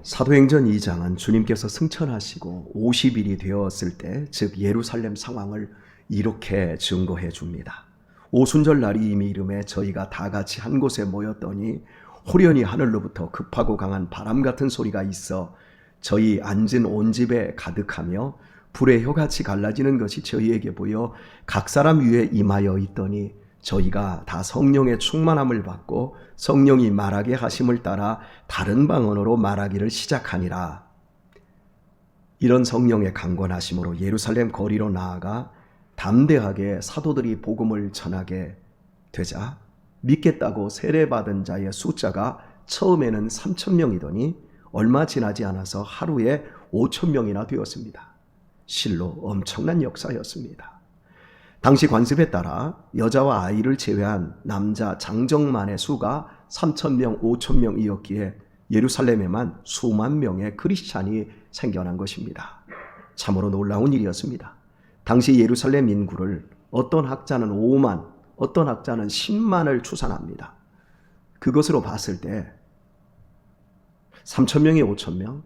사도행전 2장은 주님께서 승천하시고 50일이 되었을 때, 즉 예루살렘 상황을 이렇게 증거해 줍니다. 오순절 날이 이미 이름에 저희가 다 같이 한 곳에 모였더니 호련히 하늘로부터 급하고 강한 바람 같은 소리가 있어 저희 앉은 온 집에 가득하며 불의 혀같이 갈라지는 것이 저희에게 보여 각 사람 위에 임하여 있더니 저희가 다 성령의 충만함을 받고 성령이 말하게 하심을 따라 다른 방언으로 말하기를 시작하니라. 이런 성령의 강권하심으로 예루살렘 거리로 나아가 담대하게 사도들이 복음을 전하게 되자 믿겠다고 세례받은 자의 숫자가 처음에는 3,000명이더니 얼마 지나지 않아서 하루에 5,000명이나 되었습니다. 실로 엄청난 역사였습니다. 당시 관습에 따라 여자와 아이를 제외한 남자 장정만의 수가 3,000명, 5,000명이었기에 예루살렘에만 수만 명의 크리스찬이 생겨난 것입니다. 참으로 놀라운 일이었습니다. 당시 예루살렘 인구를 어떤 학자는 5만, 어떤 학자는 10만을 추산합니다. 그것으로 봤을 때 3,000명에 5,000명,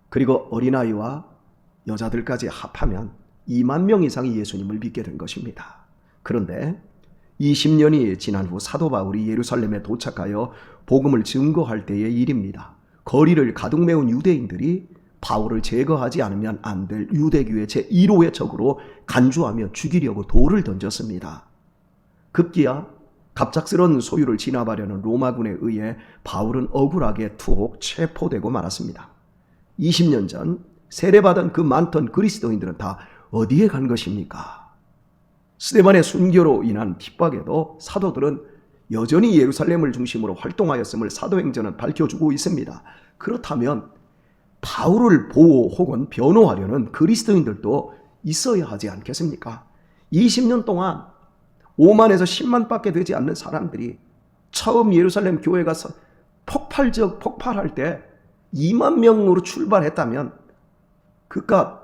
그리고 어린아이와 여자들까지 합하면 2만 명 이상이 예수님을 믿게 된 것입니다. 그런데 20년이 지난 후 사도 바울이 예루살렘에 도착하여 복음을 증거할 때의 일입니다. 거리를 가득 메운 유대인들이 바울을 제거하지 않으면 안 될 유대교의 제1호의 적으로 간주하며 죽이려고 돌을 던졌습니다. 급기야 갑작스런 소유를 진압하려는 로마군에 의해 바울은 억울하게 투옥 체포되고 말았습니다. 20년 전 세례받은 그 많던 그리스도인들은 다 어디에 간 것입니까? 스데반의 순교로 인한 핍박에도 사도들은 여전히 예루살렘을 중심으로 활동하였음을 사도행전은 밝혀주고 있습니다. 그렇다면 바울을 보호 혹은 변호하려는 그리스도인들도 있어야 하지 않겠습니까? 20년 동안 5만에서 10만 밖에 되지 않는 사람들이 처음 예루살렘 교회가 폭발할 때 2만 명으로 출발했다면 그깟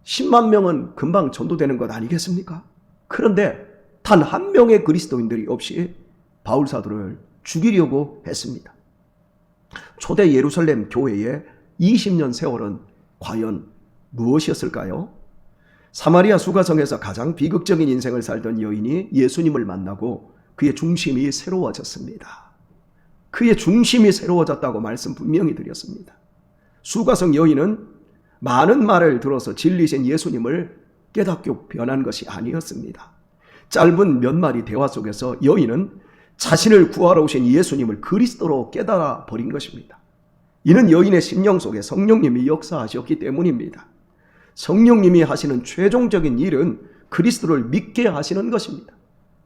10만 명은 금방 전도되는 것 아니겠습니까? 그런데 단 한 명의 그리스도인들이 없이 바울 사도를 죽이려고 했습니다. 초대 예루살렘 교회의 20년 세월은 과연 무엇이었을까요? 사마리아 수가성에서 가장 비극적인 인생을 살던 여인이 예수님을 만나고 그의 중심이 새로워졌습니다. 그의 중심이 새로워졌다고 말씀 분명히 드렸습니다. 수가성 여인은 많은 말을 들어서 진리신 예수님을 깨닫고 변한 것이 아니었습니다. 짧은 몇 마디 대화 속에서 여인은 자신을 구하러 오신 예수님을 그리스도로 깨달아 버린 것입니다. 이는 여인의 심령 속에 성령님이 역사하셨기 때문입니다. 성령님이 하시는 최종적인 일은 그리스도를 믿게 하시는 것입니다.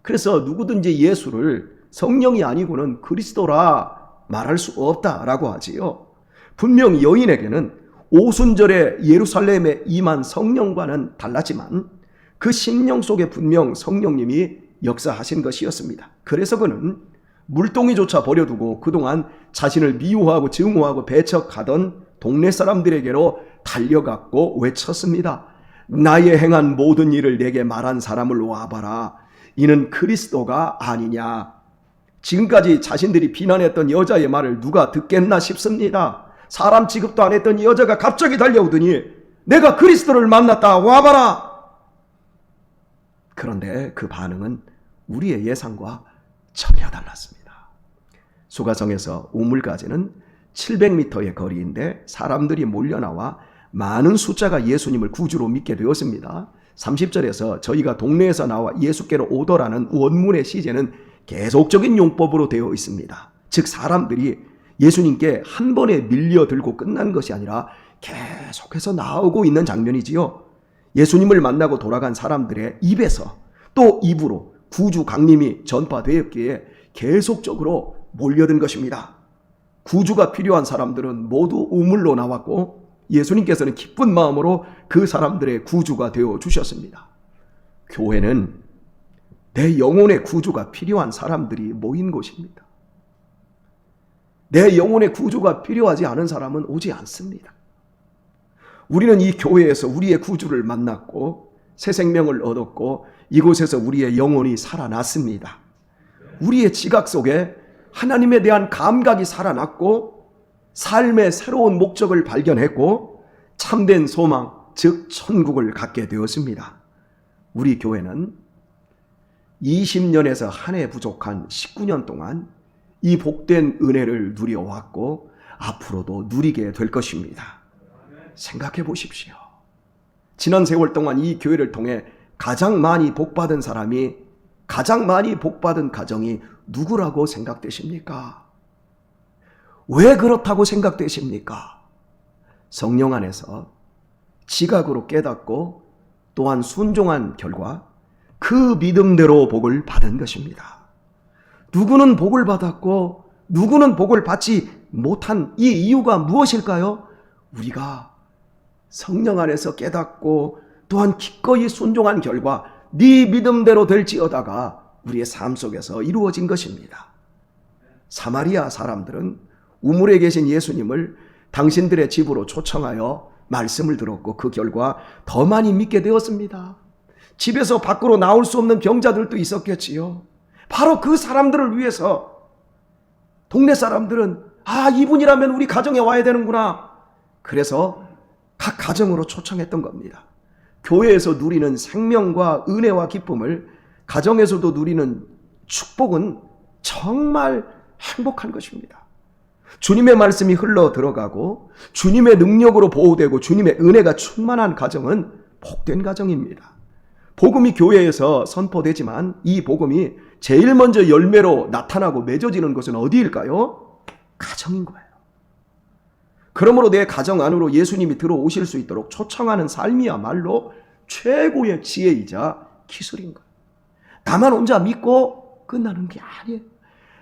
그래서 누구든지 예수를 성령이 아니고는 그리스도라 말할 수 없다라고 하지요. 분명 여인에게는 오순절에 예루살렘에 임한 성령과는 달랐지만 그 심령 속에 분명 성령님이 역사하신 것이었습니다. 그래서 그는 물동이조차 버려두고 그동안 자신을 미워하고 증오하고 배척하던 동네 사람들에게로 달려갔고 외쳤습니다. 나의 행한 모든 일을 내게 말한 사람을 와봐라. 이는 그리스도가 아니냐. 지금까지 자신들이 비난했던 여자의 말을 누가 듣겠나 싶습니다. 사람 취급도 안 했던 여자가 갑자기 달려오더니 내가 그리스도를 만났다. 와봐라. 그런데 그 반응은 우리의 예상과 전혀 달랐습니다. 수가성에서 우물까지는 700m의 거리인데 사람들이 몰려나와 많은 숫자가 예수님을 구주로 믿게 되었습니다. 30절에서 저희가 동네에서 나와 예수께로 오더라는 원문의 시제는 계속적인 용법으로 되어 있습니다. 즉 사람들이 예수님께 한 번에 밀려들고 끝난 것이 아니라 계속해서 나오고 있는 장면이지요. 예수님을 만나고 돌아간 사람들의 입에서 또 입으로 구주 강림이 전파되었기에 계속적으로 몰려든 것입니다. 구주가 필요한 사람들은 모두 우물로 나왔고 예수님께서는 기쁜 마음으로 그 사람들의 구주가 되어 주셨습니다. 교회는 내 영혼의 구주가 필요한 사람들이 모인 곳입니다. 내 영혼의 구주가 필요하지 않은 사람은 오지 않습니다. 우리는 이 교회에서 우리의 구주를 만났고 새 생명을 얻었고 이곳에서 우리의 영혼이 살아났습니다. 우리의 지각 속에 하나님에 대한 감각이 살아났고 삶의 새로운 목적을 발견했고 참된 소망, 즉 천국을 갖게 되었습니다. 우리 교회는 20년에서 한 해 부족한 19년 동안 이 복된 은혜를 누려왔고 앞으로도 누리게 될 것입니다. 생각해 보십시오. 지난 세월 동안 이 교회를 통해 가장 많이 복받은 사람이, 가장 많이 복받은 가정이 누구라고 생각되십니까? 왜 그렇다고 생각되십니까? 성령 안에서 지각으로 깨닫고 또한 순종한 결과 그 믿음대로 복을 받은 것입니다. 누구는 복을 받았고 누구는 복을 받지 못한 이 이유가 무엇일까요? 우리가 성령 안에서 깨닫고 또한 기꺼이 순종한 결과 네 믿음대로 될지어다가 우리의 삶 속에서 이루어진 것입니다. 사마리아 사람들은 우물에 계신 예수님을 당신들의 집으로 초청하여 말씀을 들었고 그 결과 더 많이 믿게 되었습니다. 집에서 밖으로 나올 수 없는 병자들도 있었겠지요. 바로 그 사람들을 위해서 동네 사람들은 이분이라면 우리 가정에 와야 되는구나. 그래서 각 가정으로 초청했던 겁니다. 교회에서 누리는 생명과 은혜와 기쁨을 가정에서도 누리는 축복은 정말 행복한 것입니다. 주님의 말씀이 흘러 들어가고 주님의 능력으로 보호되고 주님의 은혜가 충만한 가정은 복된 가정입니다. 복음이 교회에서 선포되지만 이 복음이 제일 먼저 열매로 나타나고 맺어지는 것은 어디일까요? 가정인 거예요. 그러므로 내 가정 안으로 예수님이 들어오실 수 있도록 초청하는 삶이야말로 최고의 지혜이자 기술인 거예요. 나만 혼자 믿고 끝나는 게 아니에요.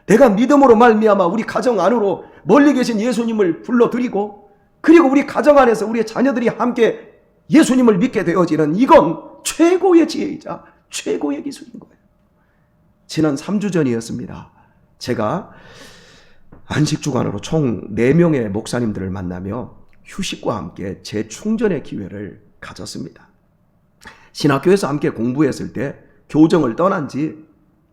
내가 믿음으로 말미암아 우리 가정 안으로 멀리 계신 예수님을 불러드리고 그리고 우리 가정 안에서 우리의 자녀들이 함께 예수님을 믿게 되어지는 이건 최고의 지혜이자 최고의 기술인 거예요. 지난 3주 전이었습니다. 제가 안식주간으로 총 4명의 목사님들을 만나며 휴식과 함께 재충전의 기회를 가졌습니다. 신학교에서 함께 공부했을 때 교정을 떠난 지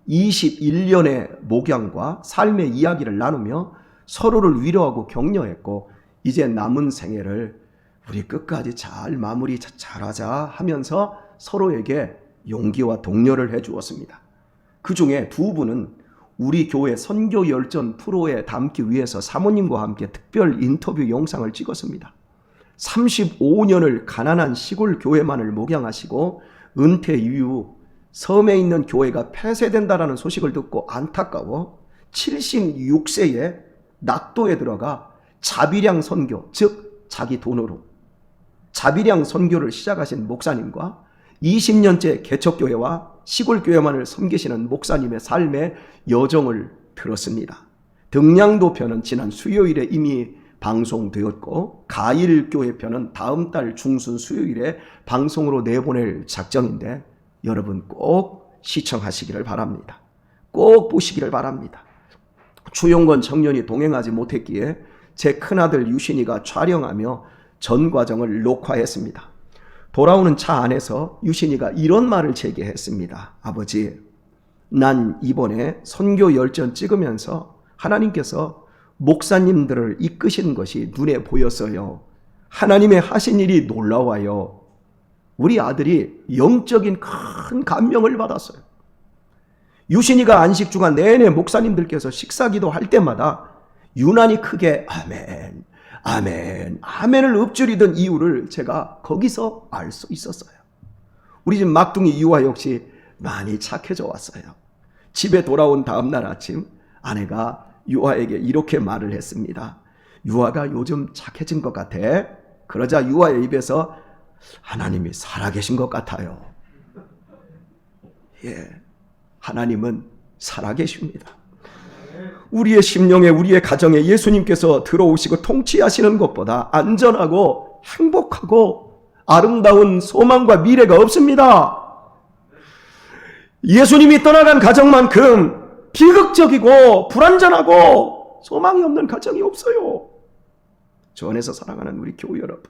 21년의 목양과 삶의 이야기를 나누며 서로를 위로하고 격려했고 이제 남은 생애를 우리 끝까지 잘 마무리 잘하자 하면서 서로에게 용기와 독려를 해주었습니다. 그 중에 2분은 우리 교회 선교 열전 프로에 담기 위해서 사모님과 함께 특별 인터뷰 영상을 찍었습니다. 35년을 가난한 시골 교회만을 목양하시고 은퇴 이후 섬에 있는 교회가 폐쇄된다라는 소식을 듣고 안타까워 76세에 낙도에 들어가 자비량 선교, 즉 자기 돈으로 자비량 선교를 시작하신 목사님과 20년째 개척교회와 시골교회만을 섬기시는 목사님의 삶의 여정을 들었습니다. 등량도 편은 지난 수요일에 이미 방송되었고 가일교회 편은 다음 달 중순 수요일에 방송으로 내보낼 작정인데 여러분 꼭 시청하시기를 바랍니다. 꼭 보시기를 바랍니다. 추용권 청년이 동행하지 못했기에 제 큰아들 유신이가 촬영하며 전 과정을 녹화했습니다. 돌아오는 차 안에서 유신이가 이런 말을 제게 했습니다. 아버지, 난 이번에 선교 열전 찍으면서 하나님께서 목사님들을 이끄신 것이 눈에 보였어요. 하나님의 하신 일이 놀라워요. 우리 아들이 영적인 큰 감명을 받았어요. 유신이가 안식주간 내내 목사님들께서 식사기도 할 때마다 유난히 크게 아멘, 아멘, 아멘을 읊조리던 이유를 제가 거기서 알 수 있었어요. 우리 집 막둥이 유아 역시 많이 착해져 왔어요. 집에 돌아온 다음 날 아침 아내가 유아에게 이렇게 말을 했습니다. 유아가 요즘 착해진 것 같아. 그러자 유아의 입에서 하나님이 살아계신 것 같아요. 하나님은 살아계십니다. 우리의 심령에 우리의 가정에 예수님께서 들어오시고 통치하시는 것보다 안전하고 행복하고 아름다운 소망과 미래가 없습니다. 예수님이 떠나간 가정만큼 비극적이고 불안전하고 소망이 없는 가정이 없어요. 저 안에서 사랑하는 우리 교우 여러분,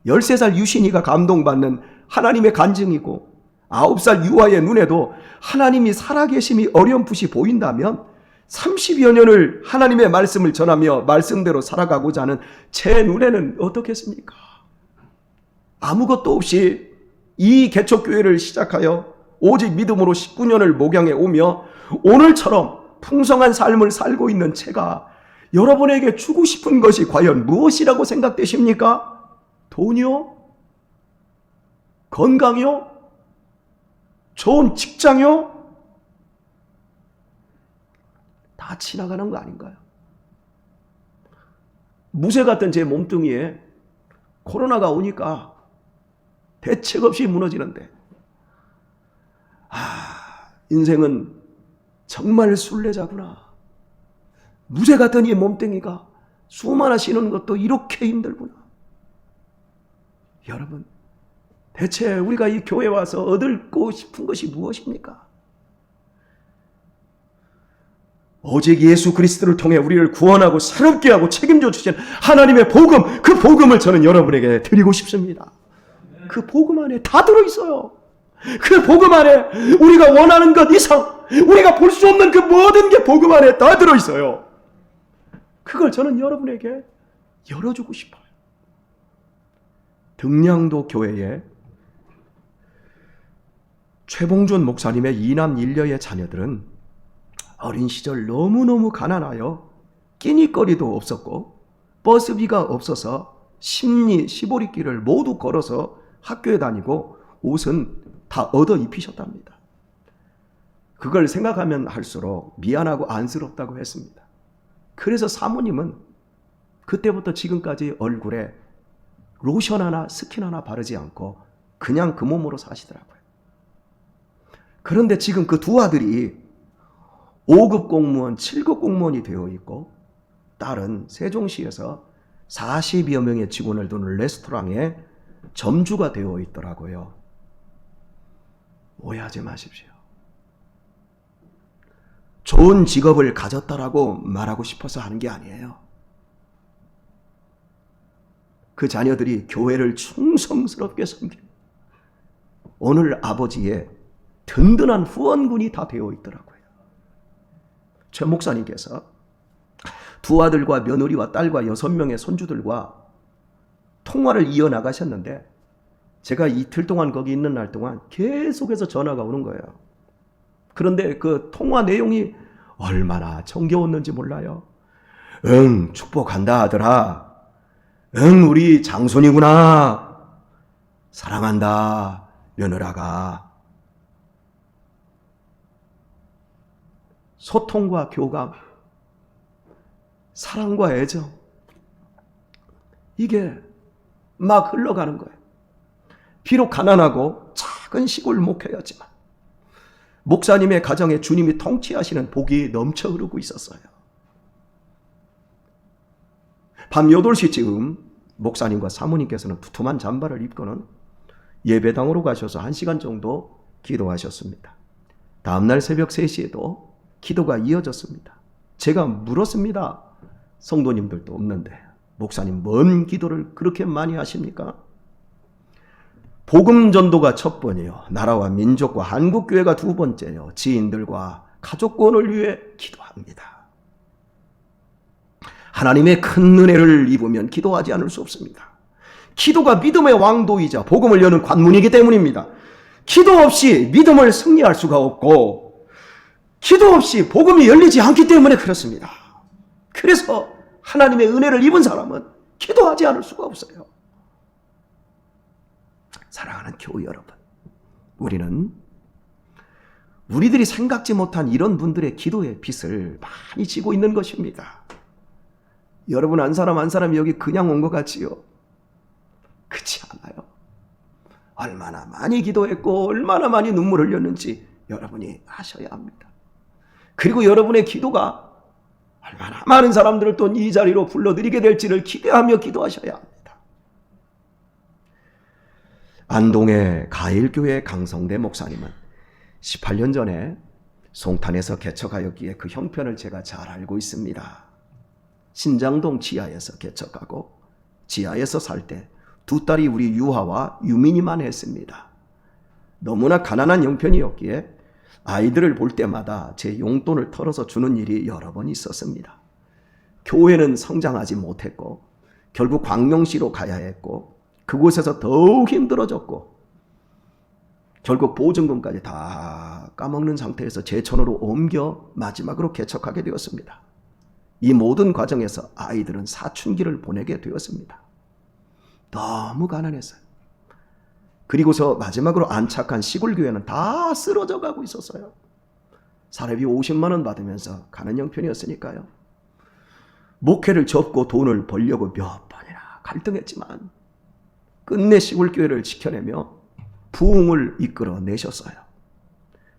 13살 유신이가 감동받는 하나님의 간증이고 9살 유아의 눈에도 하나님이 살아계심이 어렴풋이 보인다면 30여 년을 하나님의 말씀을 전하며 말씀대로 살아가고자 하는 제 눈에는 어떻겠습니까? 아무것도 없이 이 개척교회를 시작하여 오직 믿음으로 19년을 목양해 오며 오늘처럼 풍성한 삶을 살고 있는 제가 여러분에게 주고 싶은 것이 과연 무엇이라고 생각되십니까? 돈이요? 건강이요? 좋은 직장이요? 다 지나가는 거 아닌가요? 무쇠 같은 제 몸뚱이에 코로나가 오니까 대책 없이 무너지는데, 인생은 정말 순례자구나. 무쇠 같은 이 몸뚱이가 숨 하나 쉬는 것도 이렇게 힘들구나. 여러분, 대체 우리가 이 교회에 와서 얻고 싶은 것이 무엇입니까? 오직 예수 그리스도를 통해 우리를 구원하고 새롭게 하고 책임져 주신 하나님의 복음, 그 복음을 저는 여러분에게 드리고 싶습니다. 그 복음 안에 다 들어있어요. 그 복음 안에 우리가 원하는 것 이상, 우리가 볼 수 없는 그 모든 게 복음 안에 다 들어있어요. 그걸 저는 여러분에게 열어주고 싶어요. 등량도 교회에 최봉준 목사님의 2남 1녀의 자녀들은 어린 시절 너무너무 가난하여 끼니거리도 없었고 버스비가 없어서 시보리길을 모두 걸어서 학교에 다니고 옷은 다 얻어 입히셨답니다. 그걸 생각하면 할수록 미안하고 안쓰럽다고 했습니다. 그래서 사모님은 그때부터 지금까지 얼굴에 로션 하나 스킨 하나 바르지 않고 그냥 그 몸으로 사시더라고요. 그런데 지금 그 두 아들이 5급 공무원, 7급 공무원이 되어 있고 딸은 세종시에서 40여 명의 직원을 두는 레스토랑에 점주가 되어 있더라고요. 오해하지 마십시오. 좋은 직업을 가졌다라고 말하고 싶어서 하는 게 아니에요. 그 자녀들이 교회를 충성스럽게 섬기고 오늘 아버지의 든든한 후원군이 다 되어 있더라고요. 최 목사님께서 두 아들과 며느리와 딸과 6명의 손주들과 통화를 이어나가셨는데 제가 이틀 동안 거기 있는 날 동안 계속해서 전화가 오는 거예요. 그런데 그 통화 내용이 얼마나 정겨웠는지 몰라요. 응, 축복한다 아들아. 응, 우리 장손이구나. 사랑한다 며느라가. 소통과 교감, 사랑과 애정, 이게 막 흘러가는 거예요. 비록 가난하고 작은 시골 목회였지만 목사님의 가정에 주님이 통치하시는 복이 넘쳐 흐르고 있었어요. 밤 8시쯤 목사님과 사모님께서는 두툼한 잠바를 입고는 예배당으로 가셔서 1시간 정도 기도하셨습니다. 다음날 새벽 3시에도 기도가 이어졌습니다. 제가 물었습니다. 성도님들도 없는데 목사님 뭔 기도를 그렇게 많이 하십니까? 복음 전도가 첫 번이요. 나라와 민족과 한국교회가 두 번째요. 지인들과 가족권을 위해 기도합니다. 하나님의 큰 은혜를 입으면 기도하지 않을 수 없습니다. 기도가 믿음의 왕도이자 복음을 여는 관문이기 때문입니다. 기도 없이 믿음을 승리할 수가 없고 기도 없이 복음이 열리지 않기 때문에 그렇습니다. 그래서 하나님의 은혜를 입은 사람은 기도하지 않을 수가 없어요. 사랑하는 교우 여러분, 우리들이 생각지 못한 이런 분들의 기도의 빚을 많이 지고 있는 것입니다. 여러분 한 사람 한 사람이 여기 그냥 온 것 같지요? 그렇지 않아요. 얼마나 많이 기도했고 얼마나 많이 눈물 흘렸는지 여러분이 아셔야 합니다. 그리고 여러분의 기도가 얼마나 많은 사람들을 또 이 자리로 불러들이게 될지를 기대하며 기도하셔야 합니다. 안동의 가일교회 강성대 목사님은 18년 전에 송탄에서 개척하였기에 그 형편을 제가 잘 알고 있습니다. 신장동 지하에서 개척하고 지하에서 살 때 두 딸이 우리 유하와 유민이만 했습니다. 너무나 가난한 형편이었기에 아이들을 볼 때마다 제 용돈을 털어서 주는 일이 여러 번 있었습니다. 교회는 성장하지 못했고 결국 광명시로 가야 했고 그곳에서 더욱 힘들어졌고 결국 보증금까지 다 까먹는 상태에서 제천으로 옮겨 마지막으로 개척하게 되었습니다. 이 모든 과정에서 아이들은 사춘기를 보내게 되었습니다. 너무 가난했어요. 그리고서 마지막으로 안착한 시골교회는 다 쓰러져 가고 있었어요. 사례비 50만 원 받으면서 가는 형편이었으니까요. 목회를 접고 돈을 벌려고 몇 번이나 갈등했지만 끝내 시골교회를 지켜내며 부흥을 이끌어내셨어요.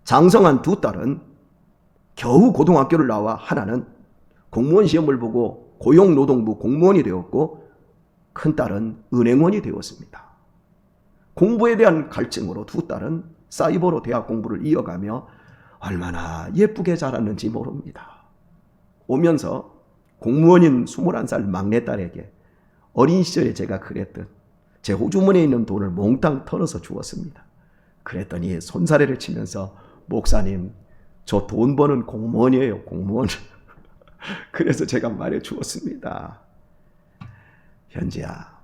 장성한 두 딸은 겨우 고등학교를 나와 하나는 공무원 시험을 보고 고용노동부 공무원이 되었고 큰 딸은 은행원이 되었습니다. 공부에 대한 갈증으로 두 딸은 사이버로 대학 공부를 이어가며 얼마나 예쁘게 자랐는지 모릅니다. 오면서 공무원인 21살 막내딸에게 어린 시절에 제가 그랬듯 제 호주머니에 있는 돈을 몽땅 털어서 주었습니다. 그랬더니 손사래를 치면서 목사님, 저 돈 버는 공무원이에요, 공무원. 그래서 제가 말해 주었습니다. 현지야,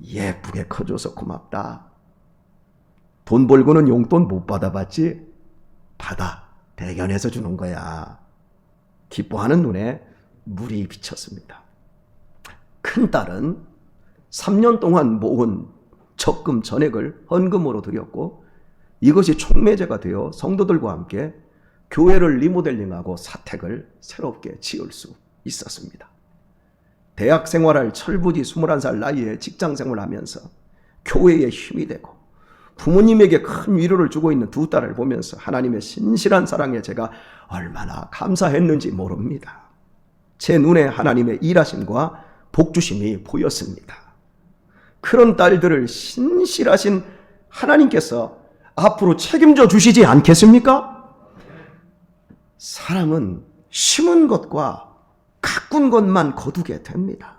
예쁘게 커줘서 고맙다. 돈 벌고는 용돈 못 받아봤지? 받아, 대견해서 주는 거야. 기뻐하는 눈에 물이 비쳤습니다. 큰딸은 3년 동안 모은 적금 전액을 헌금으로 드렸고 이것이 촉매제가 되어 성도들과 함께 교회를 리모델링하고 사택을 새롭게 지을 수 있었습니다. 대학 생활할 철부지 21살 나이에 직장 생활하면서 교회에 힘이 되고 부모님에게 큰 위로를 주고 있는 두 딸을 보면서 하나님의 신실한 사랑에 제가 얼마나 감사했는지 모릅니다. 제 눈에 하나님의 일하심과 복주심이 보였습니다. 그런 딸들을 신실하신 하나님께서 앞으로 책임져 주시지 않겠습니까? 사람은 심은 것과 가꾼 것만 거두게 됩니다.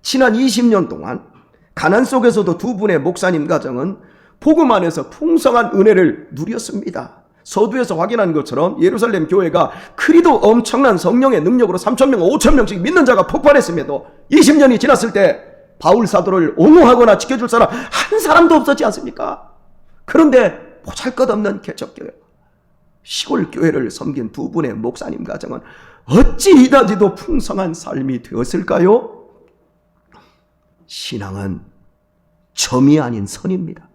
지난 20년 동안 가난 속에서도 두 분의 목사님 가정은 복음 안에서 풍성한 은혜를 누렸습니다. 서두에서 확인한 것처럼 예루살렘 교회가 그리도 엄청난 성령의 능력으로 3,000명, 5,000명씩 믿는 자가 폭발했음에도 20년이 지났을 때 바울 사도를 옹호하거나 지켜줄 사람 한 사람도 없었지 않습니까? 그런데 보잘것없는 개척교회, 시골 교회를 섬긴 두 분의 목사님 가정은 어찌 이다지도 풍성한 삶이 되었을까요? 신앙은 점이 아닌 선입니다.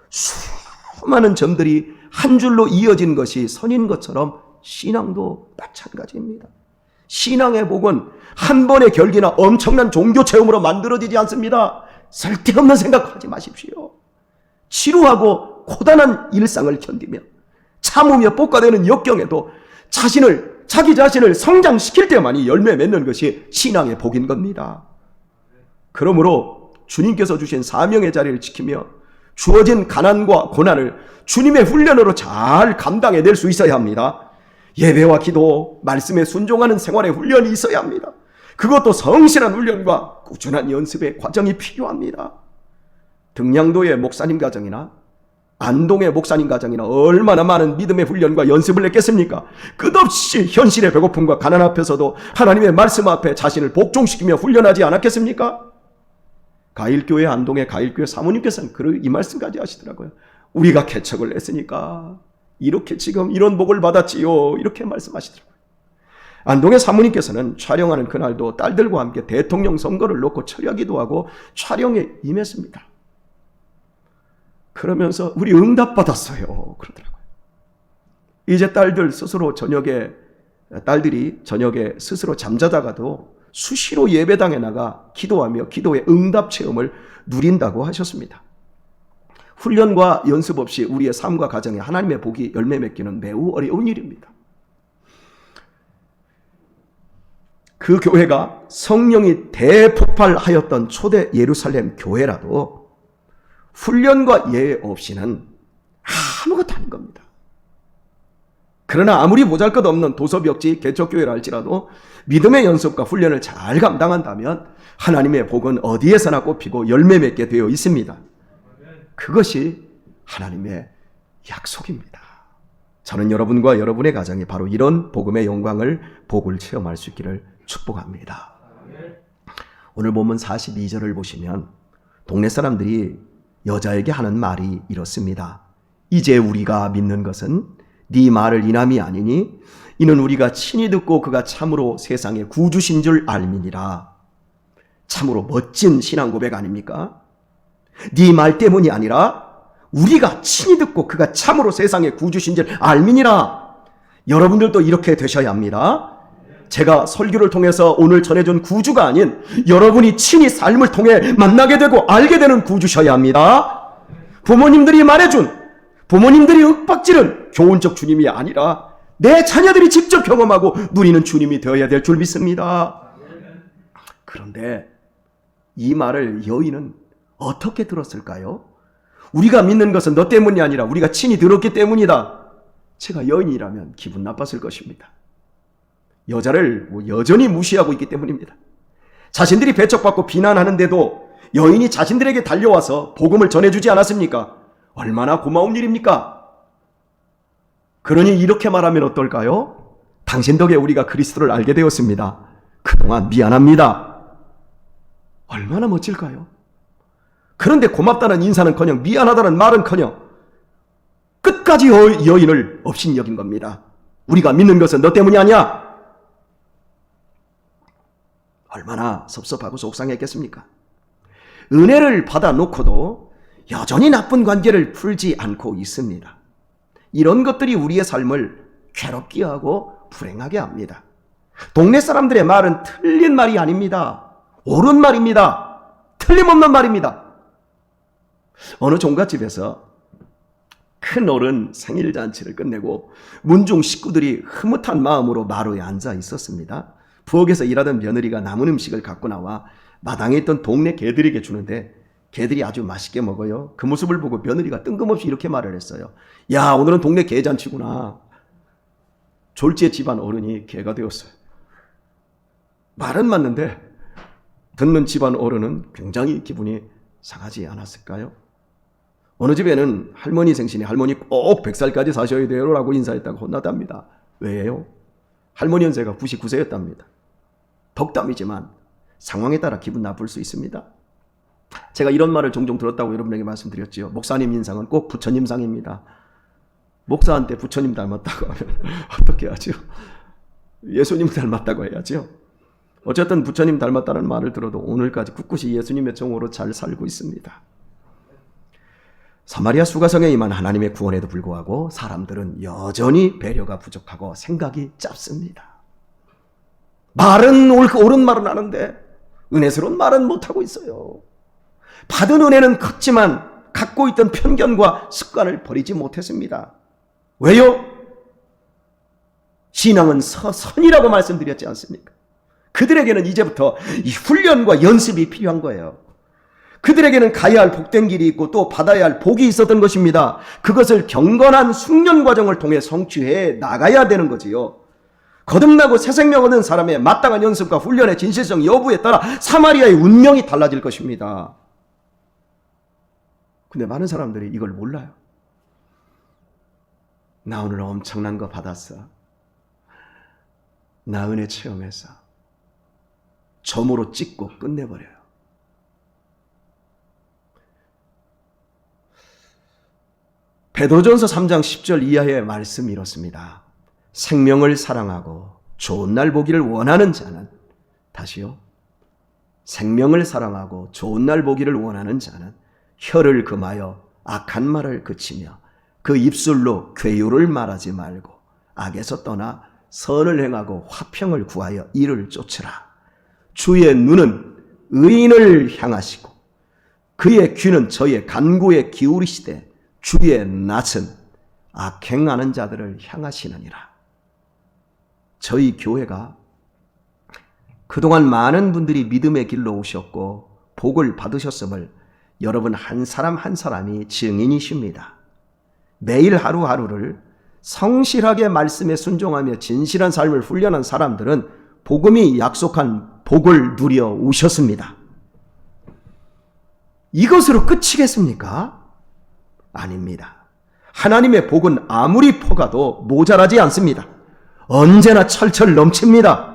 수많은 점들이 한 줄로 이어진 것이 선인 것처럼 신앙도 마찬가지입니다. 신앙의 복은 한 번의 결기나 엄청난 종교 체험으로 만들어지지 않습니다. 쓸데없는 생각하지 마십시오. 지루하고 고단한 일상을 견디며 참으며 볶아내는 역경에도 자기 자신을 성장시킬 때만이 열매 맺는 것이 신앙의 복인 겁니다. 그러므로 주님께서 주신 사명의 자리를 지키며 주어진 가난과 고난을 주님의 훈련으로 잘 감당해낼 수 있어야 합니다. 예배와 기도, 말씀에 순종하는 생활의 훈련이 있어야 합니다. 그것도 성실한 훈련과 꾸준한 연습의 과정이 필요합니다. 등량도의 목사님 가정이나 안동의 목사님 가정이나 얼마나 많은 믿음의 훈련과 연습을 했겠습니까? 끝없이 현실의 배고픔과 가난 앞에서도 하나님의 말씀 앞에 자신을 복종시키며 훈련하지 않았겠습니까? 가일교회 안동의 가일교회 사모님께서는 이 말씀까지 하시더라고요. 우리가 개척을 했으니까 이렇게 지금 이런 복을 받았지요. 이렇게 말씀하시더라고요. 안동의 사모님께서는 촬영하는 그날도 딸들과 함께 대통령 선거를 놓고 철야기도 하고 촬영에 임했습니다. 그러면서 우리 응답받았어요. 그러더라고요. 이제 딸들이 저녁에 스스로 잠자다가도 수시로 예배당에 나가 기도하며 기도의 응답 체험을 누린다고 하셨습니다. 훈련과 연습 없이 우리의 삶과 가정에 하나님의 복이 열매 맺기는 매우 어려운 일입니다. 그 교회가 성령이 대폭발하였던 초대 예루살렘 교회라도 훈련과 예외 없이는 아무것도 아닌 겁니다. 그러나 아무리 보잘것없는 도서벽지 개척교회라 할지라도 믿음의 연습과 훈련을 잘 감당한다면 하나님의 복은 어디에서나 꼽히고 열매 맺게 되어 있습니다. 그것이 하나님의 약속입니다. 저는 여러분과 여러분의 가정이 바로 이런 복음의 영광을 복을 체험할 수 있기를 축복합니다. 오늘 본문 42절을 보시면 동네 사람들이 여자에게 하는 말이 이렇습니다. 이제 우리가 믿는 것은 네 말을 인함이 아니니 이는 우리가 친히 듣고 그가 참으로 세상의 구주신 줄 알미니라. 참으로 멋진 신앙 고백 아닙니까? 네 말 때문이 아니라 우리가 친히 듣고 그가 참으로 세상의 구주신 줄 알미니라. 여러분들도 이렇게 되셔야 합니다. 제가 설교를 통해서 오늘 전해준 구주가 아닌 여러분이 친히 삶을 통해 만나게 되고 알게 되는 구주셔야 합니다. 부모님들이 말해준, 부모님들이 윽박지른 교훈적 주님이 아니라 내 자녀들이 직접 경험하고 누리는 주님이 되어야 될 줄 믿습니다. 그런데 이 말을 여인은 어떻게 들었을까요? 우리가 믿는 것은 너 때문이 아니라 우리가 친히 들었기 때문이다. 제가 여인이라면 기분 나빴을 것입니다. 여자를 여전히 무시하고 있기 때문입니다. 자신들이 배척받고 비난하는데도 여인이 자신들에게 달려와서 복음을 전해주지 않았습니까? 얼마나 고마운 일입니까? 그러니 이렇게 말하면 어떨까요? 당신 덕에 우리가 그리스도를 알게 되었습니다. 그동안 미안합니다. 얼마나 멋질까요? 그런데 고맙다는 인사는커녕 미안하다는 말은커녕 끝까지 여인을 업신여긴 겁니다. 우리가 믿는 것은 너 때문이 아니야. 얼마나 섭섭하고 속상했겠습니까? 은혜를 받아놓고도 여전히 나쁜 관계를 풀지 않고 있습니다. 이런 것들이 우리의 삶을 괴롭게 하고 불행하게 합니다. 동네 사람들의 말은 틀린 말이 아닙니다. 옳은 말입니다. 틀림없는 말입니다. 어느 종갓집에서 큰 어른 생일잔치를 끝내고 문중 식구들이 흐뭇한 마음으로 마루에 앉아 있었습니다. 부엌에서 일하던 며느리가 남은 음식을 갖고 나와 마당에 있던 동네 개들에게 주는데 개들이 아주 맛있게 먹어요. 그 모습을 보고 며느리가 뜬금없이 이렇게 말을 했어요. 야, 오늘은 동네 개잔치구나. 졸지의 집안 어른이 개가 되었어요. 말은 맞는데 듣는 집안 어른은 굉장히 기분이 상하지 않았을까요? 어느 집에는 할머니 생신에 할머니 꼭 100살까지 사셔야 돼요 라고 인사했다가 혼났답니다. 왜요? 할머니 연세가 99세였답니다. 덕담이지만 상황에 따라 기분 나쁠 수 있습니다. 제가 이런 말을 종종 들었다고 여러분에게 말씀드렸지요. 목사님 인상은 꼭 부처님 상입니다. 목사한테 부처님 닮았다고 하면 어떻게 하죠? 예수님 닮았다고 해야죠. 어쨌든 부처님 닮았다는 말을 들어도 오늘까지 꿋꿋이 예수님의 종으로 잘 살고 있습니다. 사마리아 수가성에 임한 하나님의 구원에도 불구하고 사람들은 여전히 배려가 부족하고 생각이 짧습니다. 말은 옳은 말은 하는데 은혜스러운 말은 못하고 있어요. 받은 은혜는 컸지만 갖고 있던 편견과 습관을 버리지 못했습니다. 왜요? 신앙은 선이라고 말씀드렸지 않습니까? 그들에게는 이제부터 이 훈련과 연습이 필요한 거예요. 그들에게는 가야 할 복된 길이 있고 또 받아야 할 복이 있었던 것입니다. 그것을 경건한 숙련 과정을 통해 성취해 나가야 되는 거지요. 거듭나고 새 생명 얻은 사람의 마땅한 연습과 훈련의 진실성 여부에 따라 사마리아의 운명이 달라질 것입니다. 근데 많은 사람들이 이걸 몰라요. 나 오늘 엄청난 거 받았어. 나 은혜 체험했어. 점으로 찍고 끝내버려요. 베드로전서 3장 10절 이하의 말씀이 이렇습니다. 생명을 사랑하고 좋은 날 보기를 원하는 자는, 다시요, 생명을 사랑하고 좋은 날 보기를 원하는 자는 혀를 금하여 악한 말을 그치며 그 입술로 괴유를 말하지 말고 악에서 떠나 선을 행하고 화평을 구하여 이를 쫓으라. 주의 눈은 의인을 향하시고 그의 귀는 저의 간구에 기울이시되 주의 낯은 악행하는 자들을 향하시느니라. 저희 교회가 그동안 많은 분들이 믿음의 길로 오셨고 복을 받으셨음을 여러분 한 사람 한 사람이 증인이십니다. 매일 하루하루를 성실하게 말씀에 순종하며 진실한 삶을 훈련한 사람들은 복음이 약속한 복을 누려 오셨습니다. 이것으로 끝이겠습니까? 아닙니다. 하나님의 복은 아무리 퍼가도 모자라지 않습니다. 언제나 철철 넘칩니다.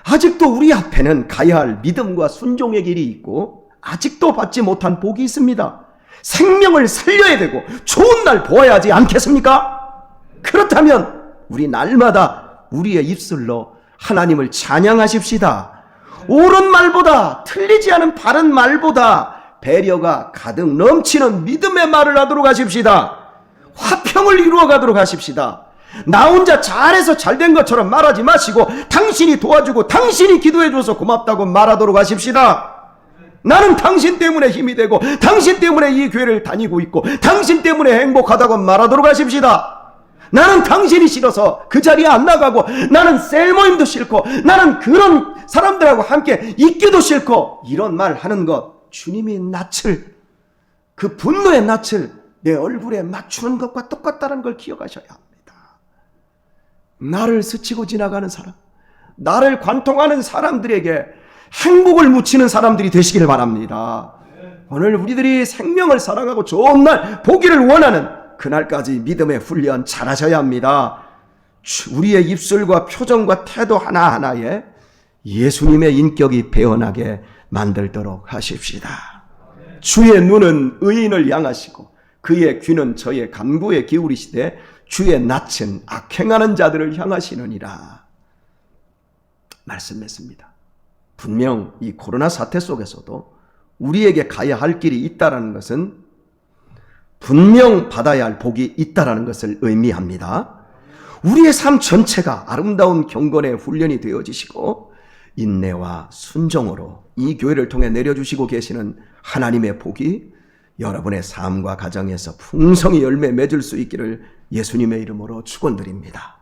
아직도 우리 앞에는 가야 할 믿음과 순종의 길이 있고 아직도 받지 못한 복이 있습니다. 생명을 살려야 되고 좋은 날 보아야 하지 않겠습니까? 그렇다면 우리 날마다 우리의 입술로 하나님을 찬양하십시다. 옳은 말보다, 틀리지 않은 바른 말보다 배려가 가득 넘치는 믿음의 말을 하도록 하십시다. 화평을 이루어 가도록 하십시다. 나 혼자 잘해서 잘된 것처럼 말하지 마시고 당신이 도와주고 당신이 기도해줘서 고맙다고 말하도록 하십시다. 나는 당신 때문에 힘이 되고 당신 때문에 이 교회를 다니고 있고 당신 때문에 행복하다고 말하도록 하십시다. 나는 당신이 싫어서 그 자리에 안 나가고 나는 셀 모임도 싫고 나는 그런 사람들하고 함께 있기도 싫고 이런 말 하는 것, 주님이 낯을, 그 분노의 낯을 내 얼굴에 맞추는 것과 똑같다는 걸 기억하셔야 합니다. 나를 스치고 지나가는 사람, 나를 관통하는 사람들에게 행복을 묻히는 사람들이 되시기를 바랍니다. 오늘 우리들이 생명을 사랑하고 좋은 날 보기를 원하는 그날까지 믿음의 훈련 잘하셔야 합니다. 우리의 입술과 표정과 태도 하나하나에 예수님의 인격이 배어나게 만들도록 하십시다. 주의 눈은 의인을 향하시고 그의 귀는 저의 간구에 기울이시되 주의 낯은 악행하는 자들을 향하시느니라 말씀했습니다. 분명 이 코로나 사태 속에서도 우리에게 가야 할 길이 있다는 것은 분명 받아야 할 복이 있다는 것을 의미합니다. 우리의 삶 전체가 아름다운 경건의 훈련이 되어지시고 인내와 순종으로 이 교회를 통해 내려주시고 계시는 하나님의 복이 여러분의 삶과 가정에서 풍성히 열매 맺을 수 있기를 예수님의 이름으로 축원드립니다.